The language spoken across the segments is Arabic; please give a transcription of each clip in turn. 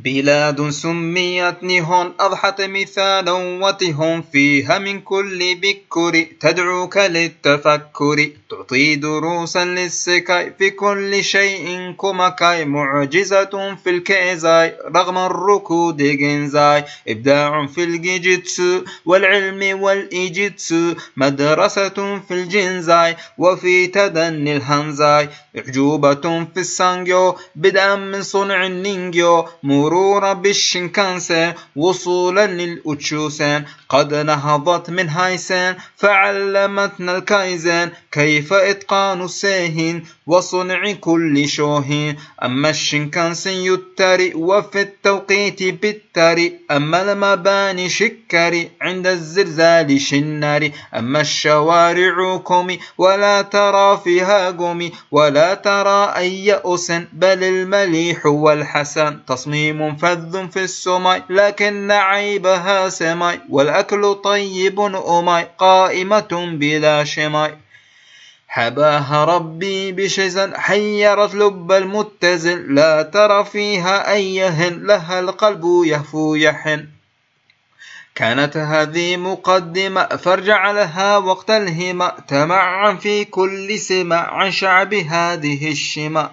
بلاد سميت نيهون أضحت مثالا وتهون فيها من كل بكر تدعوك للتفكر تعطي دروسا للسكاي في كل شيء كوماكاي معجزة في الكيزاي رغم الركود جينزاي إبداع في الجيجيتسو والعلم والإيجيتسو مدرسة في الجينزاي وفي تدني الهانزاي أعجوبة في السانجيو بدءا من صنع النينجيو مرورا بالشينكانسن وصولا للأوتشوسن قد نهضت من هايسن فعلمتنا الكايزن كيف إتقان السيهن وصنع كل شوهن أما الشينكانسن يتري وفي التوقيت بالتري أما المباني شكري عند الزلزال شناري أما الشوارع كومي ولا ترى فيها قومي ولا ترى أي أسن بل المليح والحسن تصميم فذ في السماء لكن عيبها سماء والأكل طيب أماي قائمة بلا شماي حباها ربي بشزن حيرت لب المتزن لا ترى فيها أيهن لها القلب يهفو يحن كانت هذه مقدمة فارجع لها وقت الهمة تمعن في كل سمع عن شعب هذه الشمة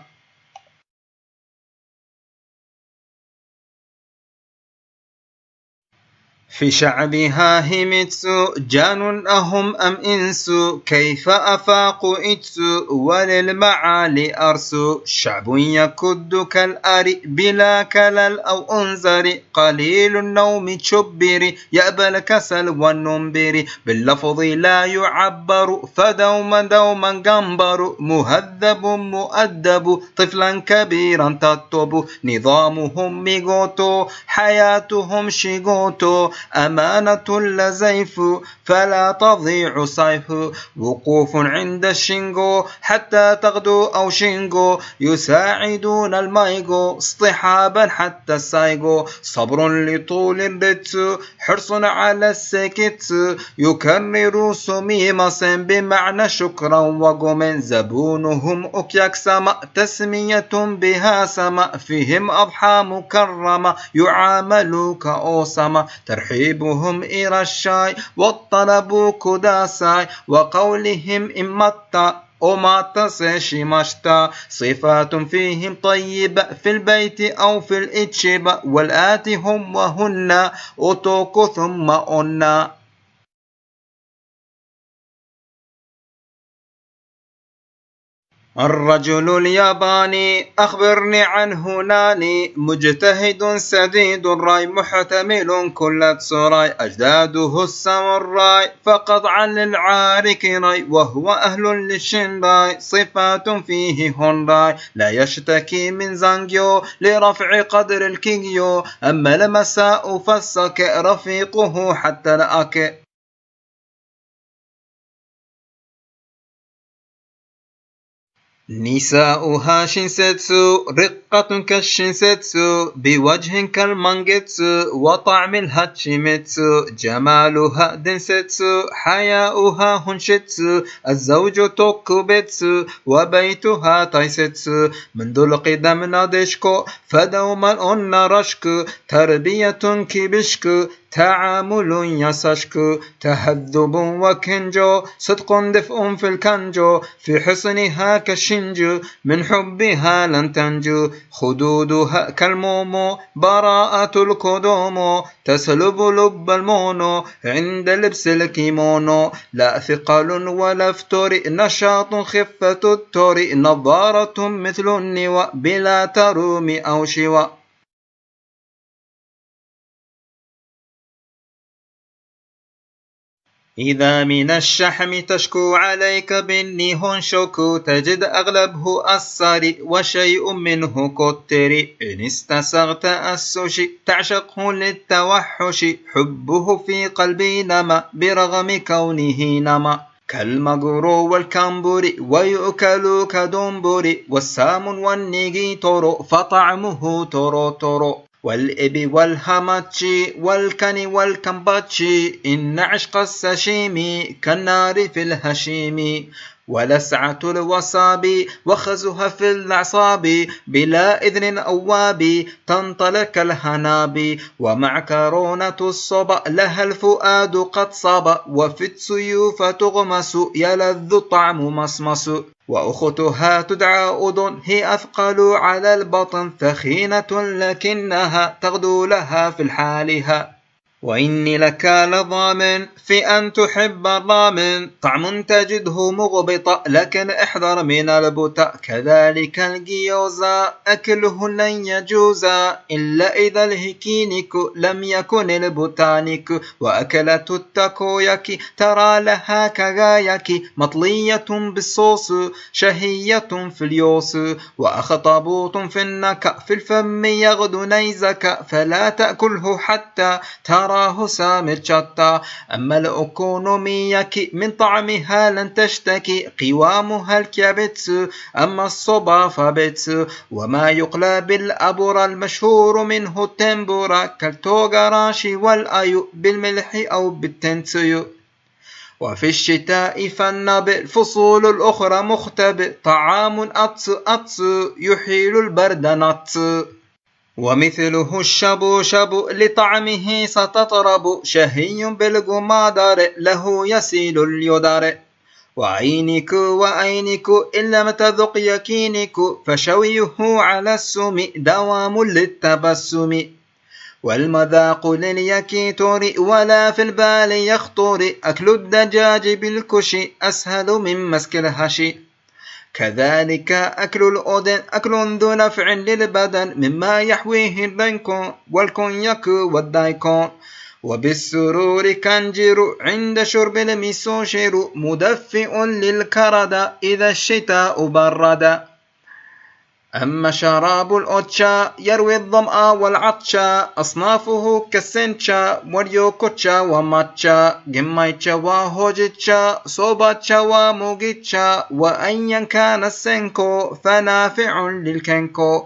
في شعبها هيميتسو جان أهم أم إنسو كيف أفاقوا إتسو وللمعالي أرسو شعب يكد كالأري بلا كلل أو أنزري قليل النوم تشبري يأبى الكسل والنمبري باللفظ لا يعبر فدوما جنبر مهذب مؤدب طفلا كبيرا تطب نظامهم ميغوتو حياتهم شيغوتو أمانة لزيف فلا تضيع صيف وقوف عند الشينغو حتى تغدو أو شينغو يساعدون المايغو اصطحابا حتى السايغو صبر لطول الريتسو حرص على السكيتسو يكرر سميمسا بمعنى شكرا وقومن زبونهم أكياك سما تسمية بها سما فيهم أضحى مكرمة يعاملوا كأوسما ترحيبهم إلى الشاي والطلب كداساي وقولهم إمتا أوماتا سيشيماشتا صفات فيهم طيبة في البيت أو في الإتشبة والآتي هم وهن أوتوكو ثم أنا الرجل الياباني أخبرني عنه ناني مجتهد سديد الرأي محتمل كل تسراي أجداده الساموراي فقد عن العارك راي وهو أهل للشنراي صفات فيه هونداي لا يشتكي من زانجيو لرفع قدر الكينيو أما المساء فالسك رفيقه حتى الأكي نساؤها شينسيتسو رقة كالشينسيتسو بوجه كالمانجيتسو وطعم الهاتشيميتسو جمالها دنسيتسو حياؤها هونشيتسو الزوج توكوبيتسو وبيتها تايسيتسو منذ القدم نادشكو فدوما رشكو تربية كيبشكو تعامل يساشكو تهذب وكنجو صدق دفء في الكنجو في حسنها كالشنجو من حبها لن تنجو خدودها كالمومو براءة الكدومو تسلب لب المونو عند لبس الكيمونو لا ثقل ولا فتور نشاط خفة التور نظارة مثل النواء بلا تروم أو شواء إذا من الشحم تشكو عليك بالنيهون شوكو تجد أغلبه الصاري وشيء منه كتري إن استسغت السوشي تعشقه للتوحش حبه في قلبي نما برغم كونه نما كالمغرو والكامبوري ويؤكل كدومبوري والسام والنيجي تورو فطعمه تورو تورو والإبي والهاماتشي والكني والكمباتشي إن عشق الساشيمي كالنار في الهشيمي ولسعة الوصاب وخزها في الأعصاب بلا إذن أواب تنطلق الهناب ومعكرونة الصبا لها الفؤاد قد صبا وفي السيوف تغمس يلذ طعم مصمص وأختها تدعى أذن هي أثقل على البطن ثخينة لكنها تغدو لها في حالها وإني لك لضامن في أن تحب الرامن طعم تجده مغبطا لكن احذر من البطا كذلك الجيوزا أكله لن يجوزا إلا إذا الهكينيك لم يكن البوتانيك وأكلة التاكوياكي ترى لها كغاياكي مطلية بالصوص شهية في اليوس وأخطبوط في النكا في الفم يغدو نيزك فلا تأكله حتى تراه سامر شطا أما الأوكونومياكي من طعمها لن تشتكي قوامها الكبتس أما الصبا فبتس وما يقلى بالأبر المشهور منه التنبورا كالتوغراشي والأيو بالملح أو بالتنسيو وفي الشتاء فالنبل فصول الأخرى مختبئ طعام أطس يحيل البرد نطس ومثله الشبو شبو لطعمه ستطرب شهي بالقمادر له يسيل اليدر وعينك وعينك إن لم تذق يكينك فشويه على السم دوام للتبسم والمذاق لليكيتور ولا في البال يخطر أكل الدجاج بالكش أسهل من مسك الهشي كذلك أكل الأذن أكل ذو نفع للبدن مما يحويه الديكون والكونياك والدايكون وبالسرور كنجر عند شرب الميسوشير مدفئ للكرد إذا الشتاء برد أما شراب الأوتشا يروي الظمأ والعطشا أصنافه كالسنشا واليوكوتشا وماتشا جمايتشا وهوجيتشا صوباتشا وموجيتشا وأيا كان السنكو فنافع للكنكو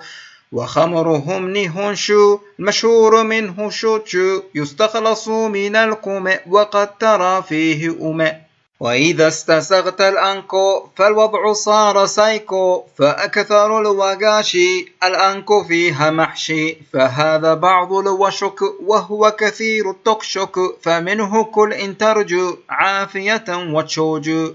وخمرهم نيهونشو المشهور منه شوتشو يستخلص من الكوم وقد ترى فيه أمه وإذا استسغت الأنكو فالوضع صار سايكو فأكثر الوغاشي الأنكو فيها محشي فهذا بعض الوشك وهو كثير التكشك فمنه كل إن ترجو عافية وتشوجو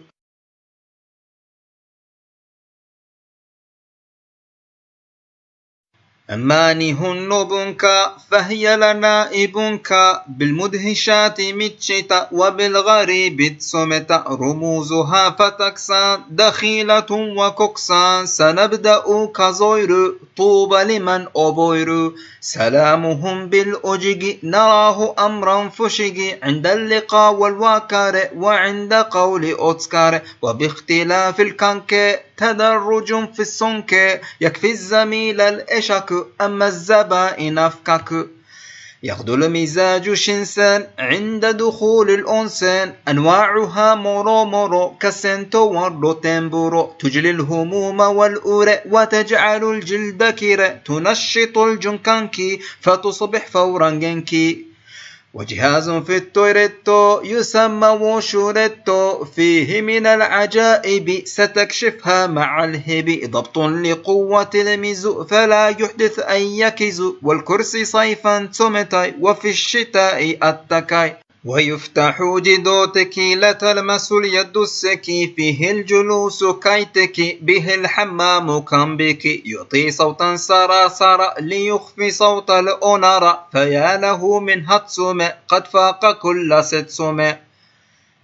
أمانهن بنكا فهي لنا إبنكا بالمدهشات متشتا وبالغريب تسمتا رموزها فتكسان دخيلة وكوكسان سنبدأ كزوير طوبى لمن أبوير سلامهم بالأجج نراه أمرا فشج عند اللقاء والواكار وعند قول أوتسكار وباختلاف الكنك تدرج في السنك يكفي الزميل الإشك أما الزبائن أفكك يغدو المزاج شنسان عند دخول الأنسان أنواعها مرو مرو كالسنتو والروتنبورو تجلي الهموم والأورى وتجعل الجلد كيرا تنشط الجنكانكي فتصبح فورا جنكي وجهاز في التويريتو يسمى وشوريتو فيه من العجائب ستكشفها مع الهب ضبط لقوة الميزو فلا يحدث أن يكز والكرسي صيفا تمتاي وفي الشتاء التكاي ويفتح جدوتك لا تلمس اليد السكي فيه الجلوس كيتك به الحمام كمبك يعطي صوتا سراسر ليخفي صوت الأنر فيا له من هتسم قد فاق كل ستسم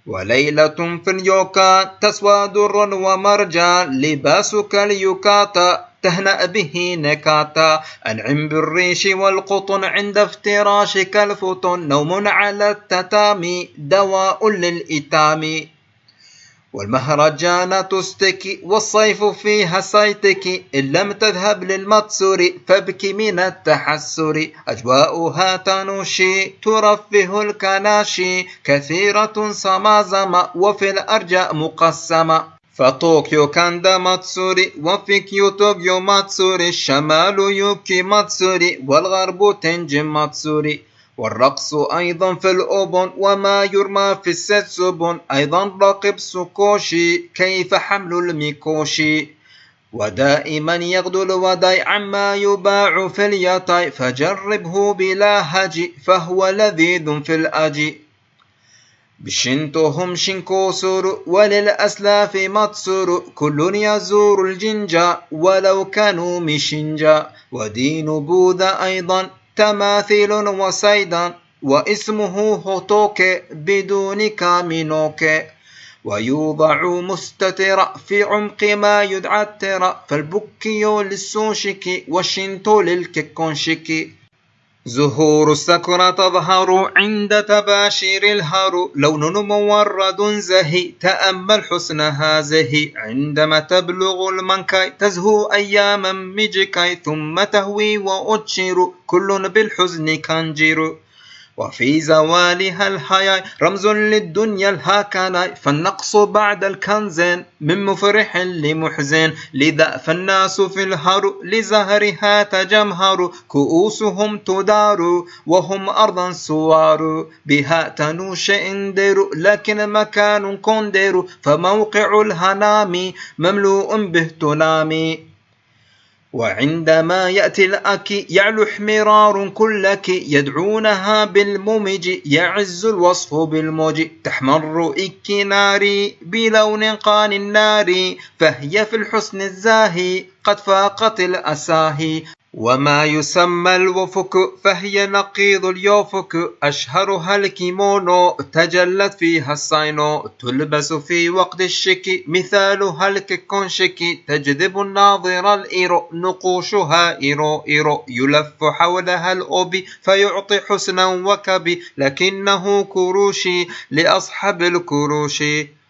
وليلة في اليوكان تسوى در ومرجان لباسك اليوكاتا تهنأ به نكاتا أنعم بالريش والقطن عند افتراشك الفتن نوم على التتامي دواء للإتام والمهرجان تستكي والصيف فيها سيتك إن لم تذهب للمتسور فابك من التحسر أجواؤها تنوشي ترفه الكناشي كثيرة سمازم وفي الأرجاء مقسمة فطوكيو كاندا ماتسوري وفي كيوتو ماتسوري الشمال يوكي ماتسوري والغرب تنجم ماتسوري والرقص أيضا في الأوبن وما يرمى في الساتسوبون أيضا راقب سوكوشي كيف حمل الميكوشي ودائما يغدو الوداي عما يباع في الياتاي فجربه بلا هجي فهو لذيذ في الأجي بشنتهم شنكوسور وللأسلاف متصور كل يزور الجنجا ولو كانوا مشنجا ودين بوذا أيضا تماثيل وسيدا واسمه هوتوكي بدون كامينوكي ويوضع مستترا في عمق ما يدعى الترا فالبوكيو للسوشيكي والشينتو للكيكونشيكي زهور السكرة تظهر عند تباشير الهر لون مورد زهي تأمل حسنها زهي عندما تبلغ المنكاي تزهو أياما ميجيكاي ثم تهوي وأتشير كل بالحزن كانجير وفي زوالها الحياة رمز للدنيا الهاكناي فالنقص بعد الكنزين من مفرح لمحزن لذا فالناس في الهر لزهرها تجمهر كؤوسهم تدار وهم أرضا سوار بها تنوش اندر لكن مكان كندر فموقع الهنام مملوء به تنامي وعندما يأتي الأكي يعلو حمرار كلك يدعونها بالممج يعز الوصف بالموج تحمر إكناري بلون قان النار فهي في الحسن الزاهي قد فاقت الأساهي وما يسمى الوفك فهي نقيض اليوفك أشهرها الكيمونو تجلت فيها الساينو تلبس في وقت الشكي مثالها الكيكونشكي تجذب الناظر الإيرو نقوشها إيرو إيرو يلف حولها الأوبي فيعطي حسنا وكبي لكنه كروشي لأصحاب الكروشي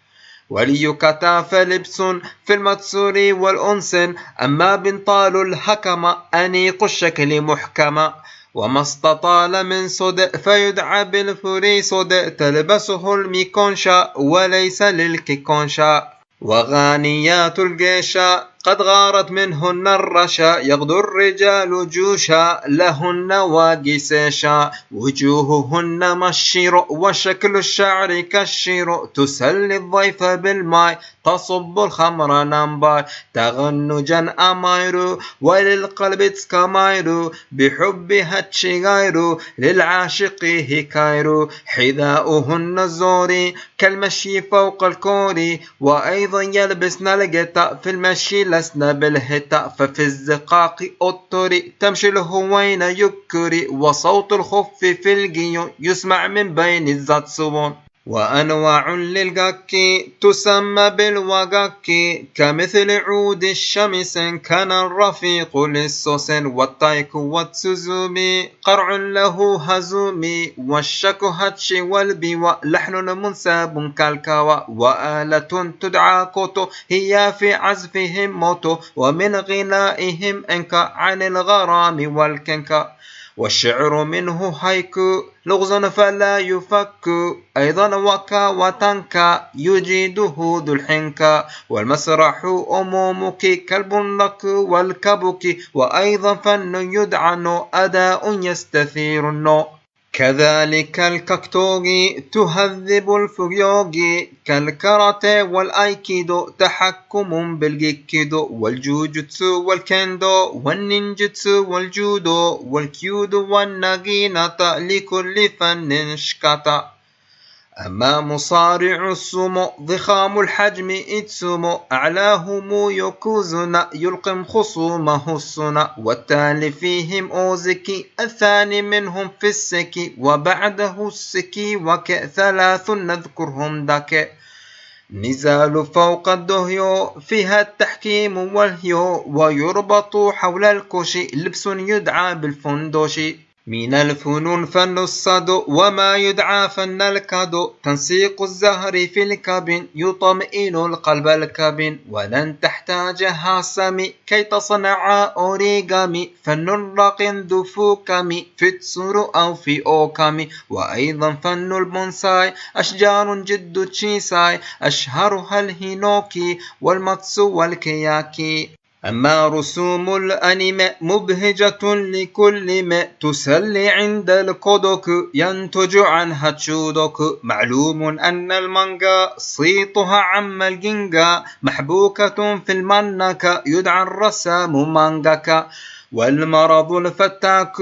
وليكتاف لبس في المتسور والأنسن أما بنطال الحكم أنيق الشكل محكمة وما استطال من صدء فيدعى بالفري صدء تلبسه الميكونشا وليس للكيكونشا وغانيات الجيشا قد غارت منهن الرشا يغدو الرجال جوشا لهن واجسيشا وجوههن مشير وشكل الشعر كالشير تسلي الضيف بالماء تصب الخمر نمباي تغنجا أمايرو وللقلب تسكمايرو بحبها تشيغايرو للعاشق هكايرو حذاؤهن الزوري كالمشي فوق الكوري وأيضا يلبسن الجتا في المشي لسنا بالهتاء ففي الزقاق أطري تمشي الهوين يكري وصوت الخف في الجيو يسمع من بين الزاتسوون وأنواع للغاكي تسمى بالوغاكي كمثل عود الشمس كان الرفيق للسوسن والتايكو والتسوزومي قرع له هزومي والشكوهاتشي والبيوى لحن منساب كالكاوى وآلة تدعى كوتو هي في عزفهم موتو ومن غنائهم انكا عن الغرام والكنكا والشعر منه هايكو لغز فلا يفك أيضا وكا وتنكا يجيده ذو الحنكا والمسرح أمومك كالبندق والكبك وأيضا فن يدعن أداء يستثير النوع كذلك الكاكتوغي تهذب الفيوغي كالكاراتيه والأيكيدو تحكم بالجيكيدو والجوجوتسو والكندو والنينجتسو والجودو والكيودو والناغيناتا لكل فن شكاتا أما مصارع السومو ضخام الحجم إتسومو أعلاهم يوكوزونا يلقم خصومه السونا والتالي فيهم أوزكي الثاني منهم في السكي وبعده السكي ثلاث نذكرهم داكي نزال فوق الدهيو فيها التحكيم والهيو ويربط حول الكوشي لبس يدعى بالفندوشي من الفنون فن الصدو وما يدعى فن الكادو تنسيق الزهر في الكابين يطمئن القلب الكابين ولن تحتاج هاسمي كي تصنع أوريغامي فن راق ذو فوكامي في تسورو أو في أوكامي وأيضا فن البونساي أشجار جد تشيساي أشهرها الهينوكي والماتسو والكياكي أما رسوم الأنمي مبهجة لكل ما تسلي عند الكودوك ينتج عنها تشودوك. معلوم أن المانجا صيتها عم الجينجا محبوكة في المانكا يدعى الرسام مانجاكا. والمرض الفتاك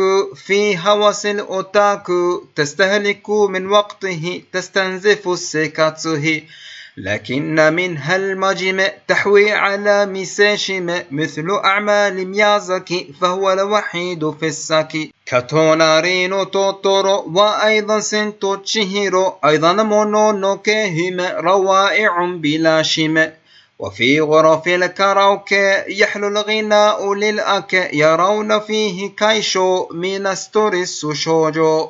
في هوس الأوتاكو تستهلك من وقته تستنزف السيكاتسوهي. لكن منها المجمع تحوي على ميساشيما مثل أعمال ميازاكي فهو الوحيد في الساكي كاتونارينو توتورو وأيضا سنتو تشيهيرو أيضا مونونوكيهما روائع بلا شماء. وفي غرف الكاراوكي يحلو الغناء للأكي يرون فيه كايشو من ستوريس شوجو.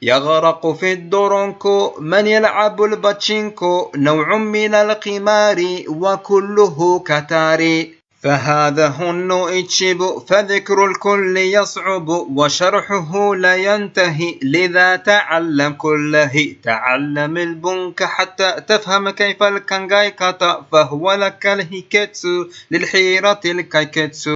يغرق في الدورونكو من يلعب الباتشينكو نوع من القمار وكله كتاري. فهذا هو إتشيبو فذكر الكل يصعب وشرحه لا ينتهي لذا تعلم كله. تعلم البنك حتى تفهم كيف الكانجاي كاتا فهو لك الهيكيتسو للحيرة الكايكيتسو.